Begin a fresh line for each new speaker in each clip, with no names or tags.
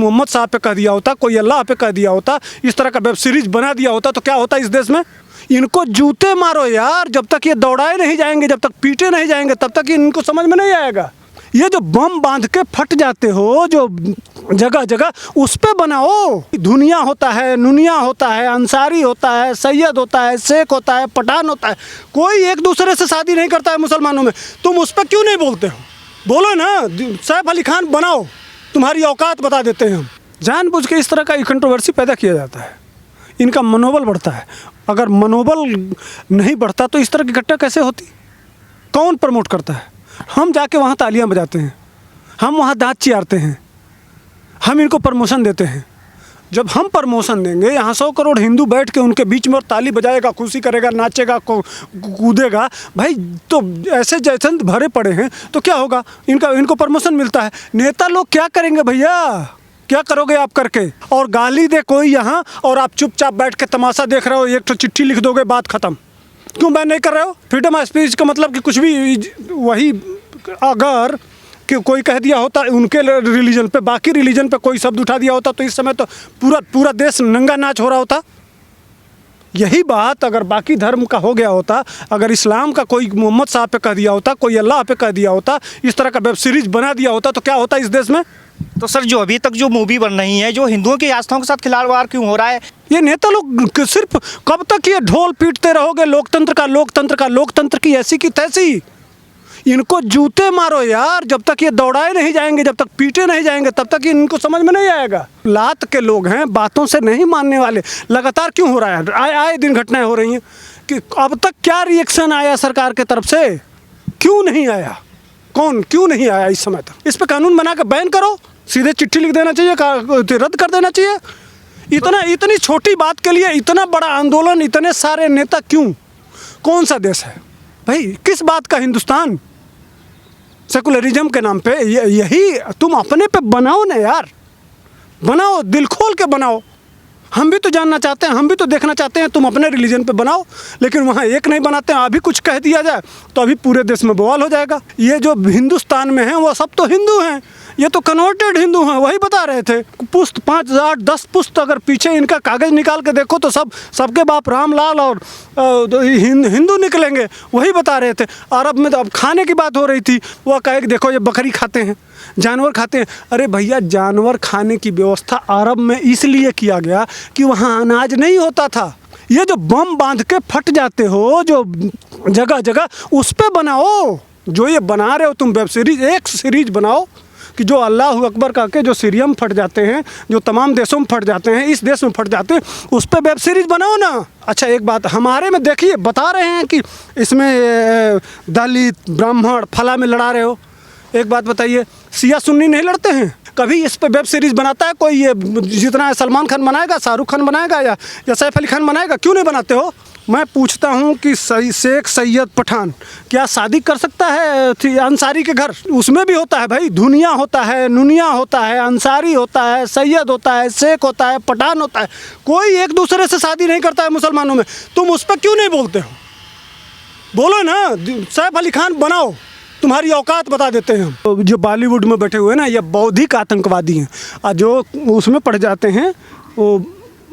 मोहम्मद साहब पे कह दिया होता, कोई अल्लाह पे कह दिया होता, इस तरह का वेब सीरीज बना दिया होता तो क्या होता इस देश में। इनको जूते मारो यार, जब तक ये दौड़ाए नहीं जाएंगे, जब तक पीटे नहीं जाएंगे, तब तक इनको समझ में नहीं आएगा। ये जो बम बांध के फट जाते हो जो जगह जगह, उस पे बनाओ। दुनिया होता है, नुनिया होता है, अंसारी होता है, सैयद होता है, शेख होता है, पठान होता है, कोई एक दूसरे से शादी नहीं करता है मुसलमानों में। तुम उस पर क्यों नहीं बोलते हो? बोलो ना, सैफ अली खान बनाओ, तुम्हारी औकात बता देते हैं हम। जानबूझ के इस तरह का कंट्रोवर्सी पैदा किया जाता है, इनका मनोबल बढ़ता है। अगर मनोबल नहीं बढ़ता तो इस तरह की घटना कैसे होती? कौन प्रमोट करता है? हम जाके वहाँ तालियां बजाते हैं, हम वहाँ दांत चियारते हैं, हम इनको प्रमोशन देते हैं। जब हम प्रमोशन देंगे, यहाँ 100 करोड़ हिंदू बैठ के उनके बीच में और ताली बजाएगा, खुशी करेगा, नाचेगा, कूदेगा, भाई तो ऐसे जैसे भरे पड़े हैं तो क्या होगा? इनको प्रमोशन मिलता है। नेता लोग क्या करेंगे भैया? क्या करोगे आप करके? और गाली दे कोई यहाँ और आप चुपचाप बैठ के तमाशा देख रहे हो, एक तो चिट्ठी लिख दोगे, बात खत्म। क्यों बैन नहीं कर रहे हो? फ्रीडम ऑफ स्पीच का मतलब कि कुछ भी, वही अगर कि कोई कह दिया होता उनके रिलीजन पे, बाकी रिलीजन पे कोई शब्द उठा दिया होता तो इस समय तो पूरा देश नंगा नाच हो रहा होता। यही बात अगर बाकी धर्म का हो गया होता, अगर इस्लाम का कोई मोहम्मद साहब पे कह दिया होता, कोई अल्लाह पे कह दिया होता, इस तरह का वेब सीरीज बना दिया होता तो क्या होता इस देश में?
तो सर, जो अभी तक जो मूवी बन रही है, जो हिंदुओं की आस्थाओं के साथ खिलवाड़ क्यों हो रहा है?
ये नेता लोग सिर्फ कब तक ये ढोल पीटते रहोगे लोकतंत्र की ऐसी की तैसी। इनको जूते मारो यार, जब तक ये दौड़ाए नहीं जाएंगे, जब तक पीटे नहीं जाएंगे, तब तक इनको समझ में नहीं आएगा। लात के लोग हैं, बातों से नहीं मानने वाले। लगातार क्यों हो रहा है? आए दिन घटनाएं हो रही हैं कि अब तक क्या रिएक्शन आया सरकार के तरफ से? क्यों नहीं आया? क्यों नहीं आया इस समय तक? इस पर कानून बना के बैन करो, सीधे चिट्ठी लिख देना चाहिए, रद्द कर देना चाहिए। इतनी छोटी बात के लिए इतना बड़ा आंदोलन, इतने सारे नेता क्यों? कौन सा देश है भाई? किस बात का हिंदुस्तान? सेकुलरिज्म के नाम पे यही तुम अपने पे बनाओ ना यार, बनाओ, दिल खोल के बनाओ। हम भी तो जानना चाहते हैं, हम भी तो देखना चाहते हैं, तुम अपने रिलीजन पे बनाओ। लेकिन वहाँ एक नहीं बनाते हैं। अभी कुछ कह दिया जाए तो अभी पूरे देश में बवाल हो जाएगा। ये जो हिंदुस्तान में हैं वो सब तो हिंदू हैं, ये तो कन्वर्टेड हिंदू हैं। वही बता रहे थे, पुस्त 5 10 पुस्त अगर पीछे इनका कागज़ निकाल के देखो तो सबके बाप रामलाल और हिंदू निकलेंगे। वही बता रहे थे। अरब में तो अब खाने की बात हो रही थी, वह कहे कि देखो ये बकरी खाते हैं, जानवर खाते हैं। अरे भैया, जानवर खाने की व्यवस्था अरब में इसलिए किया गया कि वहाँ अनाज नहीं होता था। ये जो बम बांध के फट जाते हो जो जगह जगह, उस पे बनाओ। जो ये बना रहे हो तुम वेब सीरीज, एक सीरीज बनाओ कि जो अल्लाह अकबर कह के जो सीरिया में फट जाते हैं, जो तमाम देशों में फट जाते हैं, इस देश में फट जाते हैं, उस पर वेब सीरीज बनाओ ना। अच्छा, एक बात हमारे में देखिए, बता रहे हैं कि इसमें दलित ब्राह्मण फला में लड़ा रहे हो। एक बात बताइए, सिया सुन्नी नहीं लड़ते हैं? कभी इस पे वेब सीरीज बनाता है कोई? ये जितना सलमान खान बनाएगा, शाहरुख खान बनाएगा या सैफ अली खान बनाएगा? क्यों नहीं बनाते हो? मैं पूछता हूँ कि शेख सैयद पठान क्या शादी कर सकता है अंसारी के घर? उसमें भी होता है भाई, दुनिया होता है, नुनिया होता है, अंसारी होता है, सैयद होता है, शेख होता है, पठान होता है, कोई एक दूसरे से शादी नहीं करता है मुसलमानों में। तुम उस पर क्यों नहीं बोलते हो? बोलो ना, सैफ अली खान बनाओ, तुम्हारी औकात बता देते हैं हम। जो बॉलीवुड में बैठे हुए ना, ये बौद्धिक आतंकवादी हैं, और जो उसमें पड़ जाते हैं वो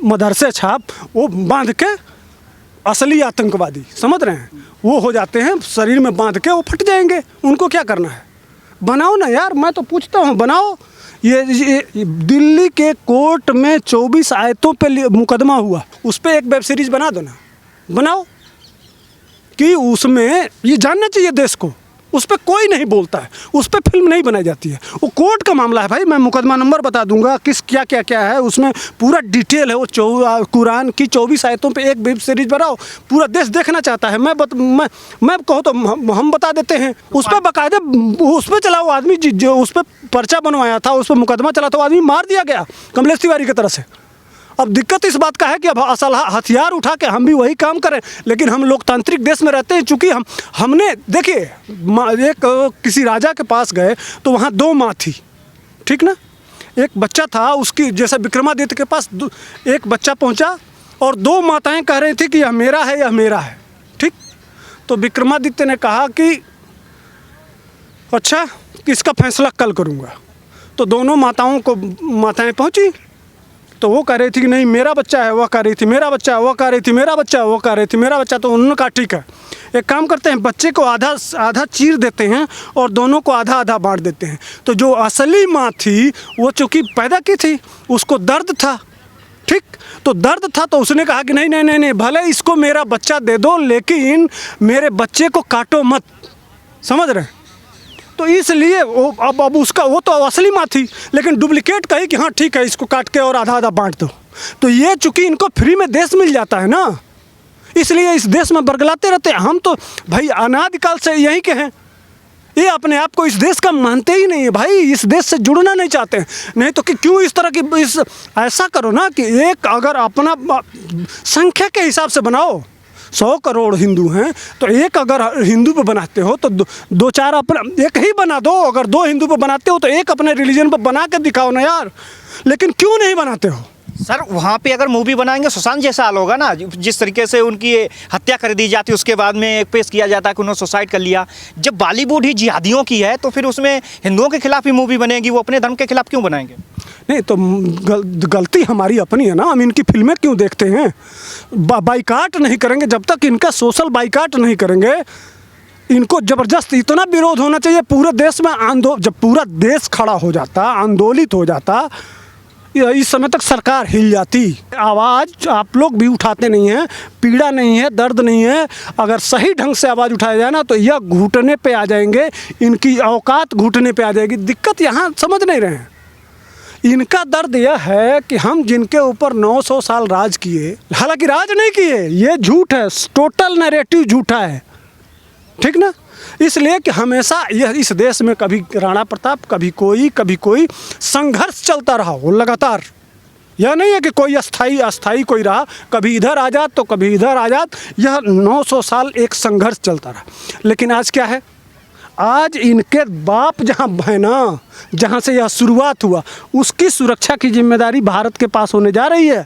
मदरसे छाप, वो बांध के असली आतंकवादी, समझ रहे हैं, वो हो जाते हैं, शरीर में बांध के वो फट जाएंगे। उनको क्या करना है? बनाओ ना यार, मैं तो पूछता हूँ, बनाओ। ये दिल्ली के कोर्ट में 24 आयतों पे मुकदमा हुआ, उस पर एक वेब सीरीज बना दो ना, बनाओ। कि उसमें ये जानना चाहिए देश को, उस पर कोई नहीं बोलता है, उस पर फिल्म नहीं बनाई जाती है। वो कोर्ट का मामला है भाई, मैं मुकदमा नंबर बता दूंगा, किस क्या क्या क्या है उसमें, पूरा डिटेल है। वो कुरान की 24 आयतों पे एक वेब सीरीज बनाओ, पूरा देश देखना चाहता है। मैं कहूँ तो हम बता देते हैं। उस पर बाकायदे उस पर चला, वो आदमी जो उस पर पर्चा बनवाया था, उस पर मुकदमा चला था, वो आदमी मार दिया गया कमलेश तिवारी की तरफ से। अब दिक्कत इस बात का है कि अब असल हथियार उठा के हम भी वही काम करें, लेकिन हम लोकतांत्रिक देश में रहते हैं। चूँकि हमने देखिए, एक किसी राजा के पास गए तो वहाँ 2 माँ थी, ठीक ना। एक बच्चा था, उसकी जैसे विक्रमादित्य के पास एक बच्चा पहुँचा और 2 माताएं कह रही थी कि यह मेरा है, यह मेरा है, ठीक। तो विक्रमादित्य ने कहा कि अच्छा, इसका फैसला कल करूँगा। तो दोनों माताएं पहुंची, तो वो कह रही थी कि नहीं मेरा बच्चा है, वह कह रही थी मेरा बच्चा है, वह कह रही थी मेरा बच्चा है, वो कह रही थी मेरा बच्चा। तो उन्होंने कहा ठीक है, एक काम करते हैं, बच्चे को आधा आधा चीर देते हैं और दोनों को आधा आधा बांट देते हैं। तो जो असली माँ थी वो चूँकि पैदा की थी, उसको दर्द था, ठीक, तो दर्द था, तो उसने कहा कि नहीं नहीं नहीं नहीं, भले इसको मेरा बच्चा दे दो लेकिन मेरे बच्चे को काटो मत, समझ रहे हैं। तो इसलिए वो अब उसका, वो तो असली माँ थी लेकिन डुप्लीकेट कही कि हाँ ठीक है इसको काट के और आधा आधा बांट दो। तो ये चूँकि इनको फ्री में देश मिल जाता है ना, इसलिए इस देश में बरगलाते रहते हैं। हम तो भाई अनादिकाल से यहीं के हैं, ये अपने आप को इस देश का मानते ही नहीं है भाई, इस देश से जुड़ना नहीं चाहते हैं। नहीं तो कि क्यों इस तरह की ऐसा करो ना कि एक अगर अपना संख्या के हिसाब से बनाओ, 100 करोड़ हिंदू हैं तो एक अगर हिंदू पे बनाते हो तो दो चार अपना एक ही बना दो, अगर 2 हिंदू पे बनाते हो तो एक अपने रिलीजन पे बना के दिखाओ ना यार, लेकिन क्यों नहीं बनाते हो?
सर वहाँ पे अगर मूवी बनाएंगे सुशांत जैसा हाल होगा ना, जिस तरीके से उनकी हत्या कर दी जाती है, उसके बाद में एक पेश किया जाता है कि उन्होंने सुसाइड कर लिया। जब बॉलीवुड ही जिहादियों की है तो फिर उसमें हिंदुओं के खिलाफ ही मूवी बनेगी, वो अपने धर्म के खिलाफ क्यों बनाएंगे?
नहीं तो गलती हमारी अपनी है ना, हम इनकी फिल्में क्यों देखते हैं? बाइकाट नहीं करेंगे जब तक इनका सोशल बाइकाट नहीं करेंगे, इनको ज़बरदस्त इतना विरोध होना चाहिए पूरे देश में। जब पूरा देश खड़ा हो जाता, आंदोलित हो जाता, इस समय तक सरकार हिल जाती। आवाज़ आप लोग भी उठाते नहीं हैं, पीड़ा नहीं है, दर्द नहीं है। अगर सही ढंग से आवाज़ उठाया जाए ना तो यह घुटने पे आ जाएंगे, इनकी औकात घुटने पे आ जाएगी। दिक्कत यहाँ समझ नहीं रहे हैं। इनका दर्द यह है कि हम जिनके ऊपर 900 साल राज किए, हालांकि राज नहीं किए, ये झूठ है, टोटल नैरेटिव झूठा है, ठीक ना। इसलिए कि हमेशा यह इस देश में कभी राणा प्रताप, कभी कोई संघर्ष चलता रहा वो लगातार। यह नहीं है कि कोई अस्थाई कोई रहा, कभी इधर आज़ाद तो कभी इधर आज़ाद। यह 900 साल एक संघर्ष चलता रहा। लेकिन आज क्या है, आज इनके बाप जहाँ है ना, जहाँ से यह शुरुआत हुआ, उसकी सुरक्षा की जिम्मेदारी भारत के पास होने जा रही है।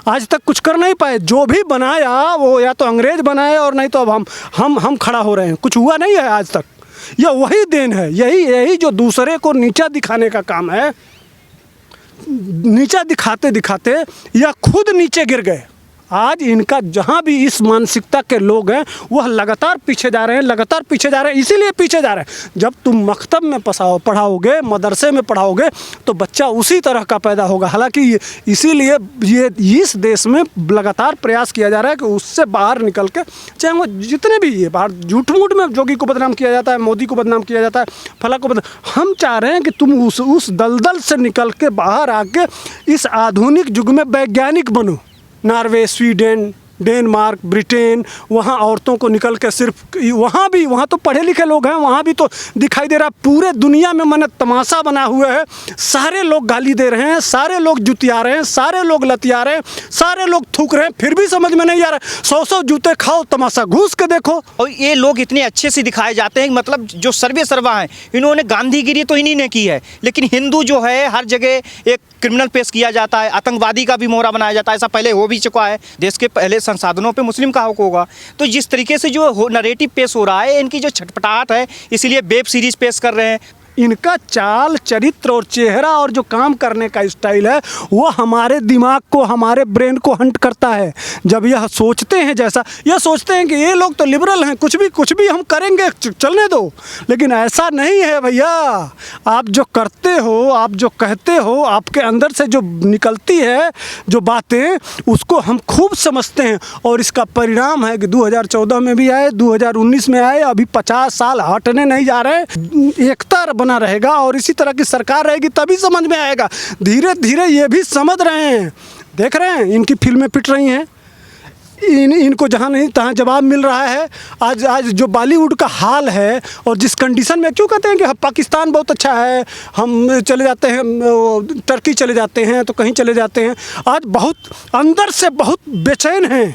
आज तक कुछ कर नहीं पाए, जो भी बनाया वो या तो अंग्रेज बनाए और नहीं तो अब हम खड़ा हो रहे हैं। कुछ हुआ नहीं है आज तक। यह वही देन है, यही जो दूसरे को नीचा दिखाने का काम है। नीचा दिखाते दिखाते या खुद नीचे गिर गए। आज इनका जहाँ भी इस मानसिकता के लोग हैं वह लगातार पीछे जा रहे हैं, इसीलिए पीछे जा रहे हैं। जब तुम मकतब में पढ़ाओगे, मदरसे में पढ़ाओगे तो बच्चा उसी तरह का पैदा होगा। हालांकि इसीलिए ये इस देश में लगातार प्रयास किया जा रहा है कि उससे बाहर निकल के, चाहे वो जितने भी ये बाहर झूठ मूठ में जोगी को बदनाम किया जाता है, मोदी को बदनाम किया जाता है, फला को बदनाम, हम चाह रहे हैं कि तुम उस दलदल से निकल के बाहर आके इस आधुनिक युग में वैज्ञानिक बनो। नॉर्वे, स्वीडन, डेनमार्क, ब्रिटेन, वहाँ औरतों को निकल के सिर्फ वहाँ तो पढ़े लिखे लोग हैं, वहाँ भी तो दिखाई दे रहा है। पूरे दुनिया में मैंने तमाशा बना हुआ है, सारे लोग गाली दे रहे हैं, सारे लोग जुतिया रहे हैं, सारे लोग लतिया रहे हैं, सारे लोग थूक रहे हैं, फिर भी समझ में नहीं आ रहा। 100 जूते खाओ, तमाशा घूस के देखो।
और ये लोग इतने अच्छे से दिखाए जाते हैं, मतलब जो सर्वे सर्वा हैं, इन्होंने गांधीगिरी तो इन्हीं ने की है, लेकिन हिंदू जो है हर जगह एक क्रिमिनल पेश किया जाता है, आतंकवादी का भी मोहरा बनाया जाता है। ऐसा पहले हो भी चुका है, देश के पहले संसाधनों पे मुस्लिम का हक होगा। तो जिस तरीके से जो नरेटिव पेश हो रहा है, इनकी जो छटपटाहट है, इसीलिए वेब सीरीज पेश कर रहे हैं।
इनका चाल चरित्र और चेहरा और जो काम करने का स्टाइल है वो हमारे दिमाग को, हमारे ब्रेन को हंट करता है। जब यह सोचते हैं, जैसा यह सोचते हैं कि ये लोग तो लिबरल हैं, कुछ भी हम करेंगे, चलने दो। लेकिन ऐसा नहीं है भैया। आप जो करते हो, आप जो कहते हो, आपके अंदर से जो निकलती है जो बातें, उसको हम खूब समझते हैं। और इसका परिणाम है कि 2014 में भी आए, 2019 में आए, अभी 50 साल हटने नहीं जा रहे। एकता बना रहेगा और इसी तरह की सरकार रहेगी तभी समझ में आएगा। धीरे धीरे ये भी समझ रहे हैं, देख रहे हैं इनकी फिल्में पिट रही हैं, इनको जहाँ नहीं तहाँ जवाब मिल रहा है। आज जो बॉलीवुड का हाल है और जिस कंडीशन में, क्यों कहते हैं कि पाकिस्तान बहुत अच्छा है, हम चले जाते हैं, टर्की चले जाते हैं तो कहीं चले जाते हैं। आज बहुत अंदर से बहुत बेचैन हैं,